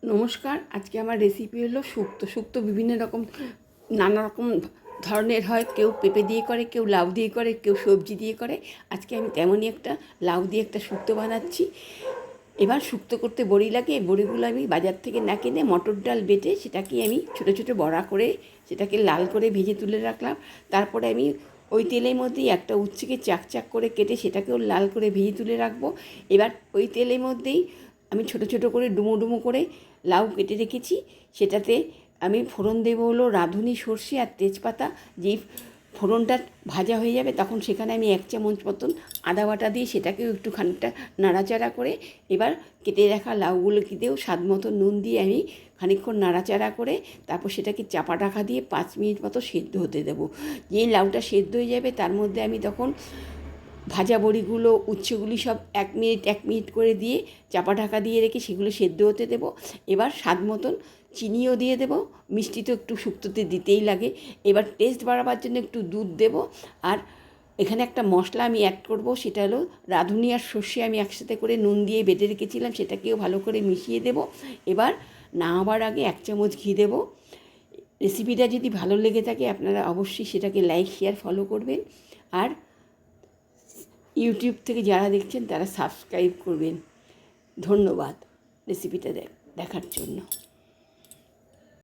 নমস্কার। আজকে আমার রেসিপি হলো শুক্তো বিভিন্ন রকম নানা রকম ধরনের হয়। কেউ পেঁপে দিয়ে করে, কেউ লাউ দিয়ে করে, কেউ সবজি দিয়ে করে। আজকে আমি তেমনই একটা লাউ দিয়ে একটা শুক্তো বানাচ্ছি। এবার শুক্তো করতে বড়ি লাগে। এই বড়িগুলো আমি বাজার থেকে না কিনে মটর ডাল বেটে সেটাকে আমি ছোটো ছোটো বড়া করে সেটাকে লাল করে ভেজে তুলে রাখলাম। তারপরে আমি ওই তেলের মধ্যেই একটা উচ্ছেকে চাক চাক করে কেটে সেটাকেও লাল করে ভেজে তুলে রাখবো। এবার ওই তেলের মধ্যেই আমি ছোটো ছোটো করে ডুমো ডুমো করে লাউ কেটে রেখেছি। সেটাতে আমি ফোড়ন দেবো হলো রাঁধুনি সর্ষে আর তেজপাতা। যেই ফোড়নটা ভাজা হয়ে যাবে তখন সেখানে আমি 1 চামচ মতন আদা বাটা দিয়ে সেটাকেও একটু খানিকটা নাড়াচাড়া করে এবার কেটে রাখা লাউগুলোকে দিয়েও স্বাদ মতো নুন দিয়ে আমি খানিকক্ষণ নাড়াচাড়া করে তারপর সেটাকে চাপা ঢাকা দিয়ে 5 মিনিট মতো সেদ্ধ হতে দেবো। যেই লাউটা সেদ্ধ হয়ে যাবে তার মধ্যে আমি তখন ভাজা বড়িগুলো উচ্ছেগুলি সব 1 মিনিট করে দিয়ে চাপা ঢাকা দিয়ে রেখে সেগুলো সেদ্ধ হতে দেবো। এবার স্বাদ মতন চিনিও দিয়ে দেবো। মিষ্টি তো একটু শুক্তোতে দিতেই লাগে। এবার টেস্ট বাড়াবার জন্য একটু দুধ দেবো। আর এখানে একটা মশলা আমি অ্যাড করব, সেটা হলো রাঁধুনি আর সর্ষে আমি একসাথে করে নুন দিয়ে বেটে রেখেছিলাম, সেটাকেও ভালো করে মিশিয়ে দেবো। এবার নামাবার আগে 1 চামচ ঘি দেবো। রেসিপিটা যদি ভালো লেগে থাকে আপনারা অবশ্যই সেটাকে লাইক শেয়ার ফলো করবেন। আর ইউটিউব থেকে যারা দেখছেন তারা সাবস্ক্রাইব করবেন। ধন্যবাদ রেসিপিটা দেখার জন্য।